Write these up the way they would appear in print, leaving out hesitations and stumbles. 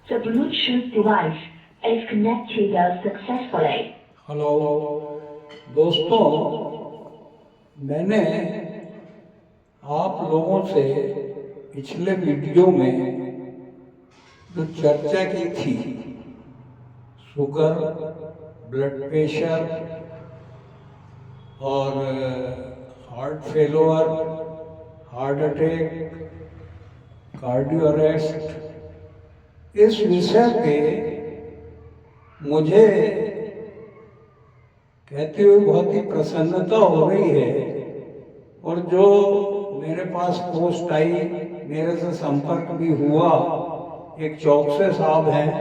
The Bluetooth device is connected successfully. Hello दोस्तों, मैंने आप लोगों से पिछले वीडियो में जो चर्चा की थी शुगर, ब्लड प्रेशर और heart failure, heart attack, cardio arrest, इस विषय पे मुझे कहते हुए बहुत ही प्रसन्नता हो रही है। और जो मेरे पास पोस्ट आई, मेरे से संपर्क भी हुआ, एक चौकसे साहब हैं,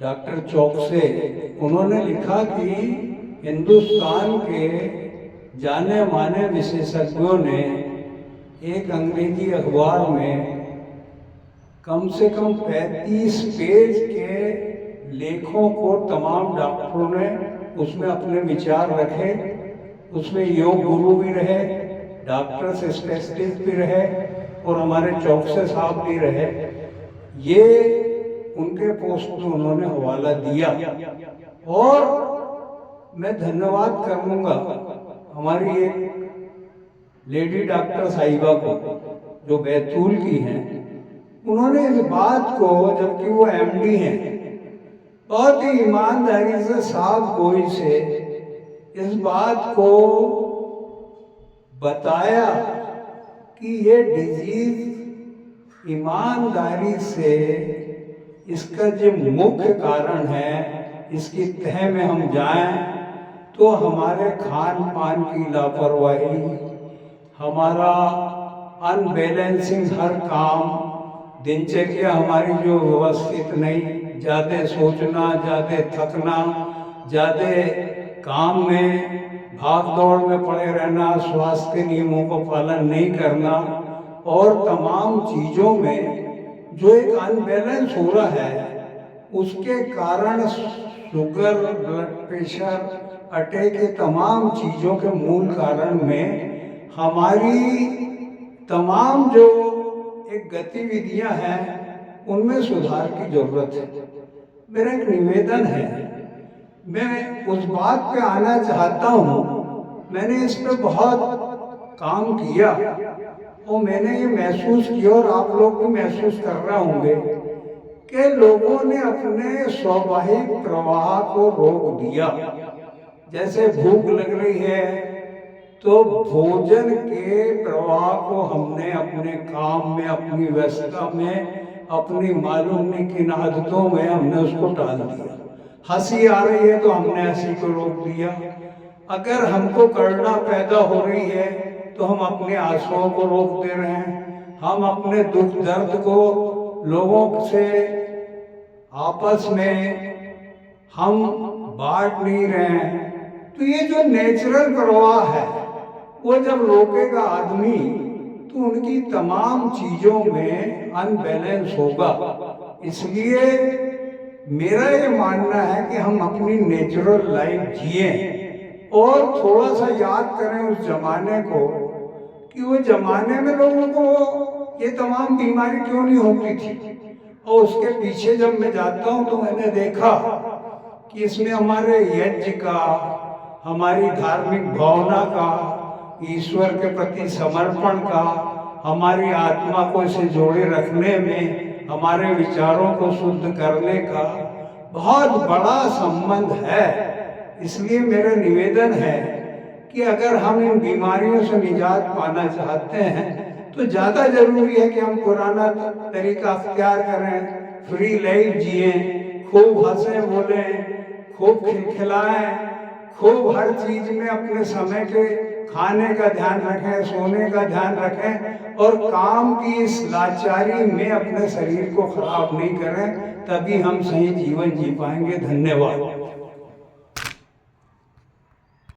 डॉक्टर चौकसे, उन्होंने लिखा कि हिंदुस्तान के जाने माने विशेषज्ञों ने एक अंग्रेजी अखबार में कम से कम 35 पेज के लेखों को तमाम डॉक्टरों ने उसमें अपने विचार रखे। उसमें योग गुरु भी रहे, डॉक्टर्स स्पेशलिस्ट भी रहे और हमारे चौकसे साहब भी रहे। ये उनके पोस्ट में उन्होंने हवाला दिया और मैं धन्यवाद करूंगा हमारी एक लेडी डॉक्टर साहिबा को जो बैतूल की हैं। उन्होंने इस बात को, जबकि वो एमडी हैं, बहुत ही ईमानदारी से, साफ गोई से इस बात को बताया कि ये डिजीज ईमानदारी से इसका जो मुख्य कारण है, इसकी तह में हम जाएं तो हमारे खान पान की लापरवाही, हमारा अनबैलेंसिंग हर काम, दिनचर्या हमारी जो व्यवस्थित नहीं, ज़्यादा सोचना, ज़्यादा थकना, ज़्यादा काम में भाग दौड़ में पड़े रहना, स्वास्थ्य के नियमों का पालन नहीं करना और तमाम चीज़ों में जो एक अनबैलेंस हो रहा है, उसके कारण शुगर, ब्लड प्रेशर, अटैक के तमाम चीज़ों के मूल कारण में हमारी तमाम जो एक गतिविधियां हैं उनमें सुधार की जरूरत है। मेरा एक निवेदन है, मैं उस बात पे आना चाहता हूँ। मैंने इस पे बहुत काम किया और मैंने ये महसूस किया और आप लोग भी महसूस कर रहे होंगे कि लोगों ने अपने स्वाभाविक प्रवाह को रोक दिया। जैसे भूख लग रही है तो भोजन के प्रवाह को हमने अपने काम में, अपनी व्यस्तता में, अपनी मालूम नहीं किन आदतों में हमने उसको टाल दिया। हंसी आ रही है तो हमने हंसी को रोक दिया। अगर हमको करुणा पैदा हो रही है तो हम अपने आंसुओं को रोक दे रहे हैं। हम अपने दुख दर्द को लोगों से आपस में हम बांट नहीं रहे हैं। तो ये जो नेचुरल प्रवाह है वो जब रोकेगा आदमी तो उनकी तमाम चीजों में अनबैलेंस होगा। इसलिए मेरा ये मानना है कि हम अपनी नेचुरल लाइफ जिए और थोड़ा सा याद करें उस जमाने को कि वो जमाने में लोगों को ये तमाम बीमारी क्यों नहीं होती थी। और उसके पीछे जब मैं जाता हूँ तो मैंने देखा कि इसमें हमारे यज्ञ का, हमारी धार्मिक भावना का, ईश्वर के प्रति समर्पण का, हमारी आत्मा को इसे जोड़े रखने में, हमारे विचारों को शुद्ध करने का बहुत बड़ा संबंध है। इसलिए मेरा निवेदन है कि अगर हम इन बीमारियों से निजात पाना चाहते हैं तो ज़्यादा जरूरी है कि हम पुराना तरीका अख्तियार करें, फ्री लाइफ जिए, खूब हंसें बोलें, खूब खिलखिलाएं, खूब हर चीज में अपने समय के खाने का ध्यान रखें, सोने का ध्यान रखें और काम की इस लाचारी में अपने शरीर को खराब नहीं करें। तभी हम सही जीवन जी पाएंगे। धन्यवाद।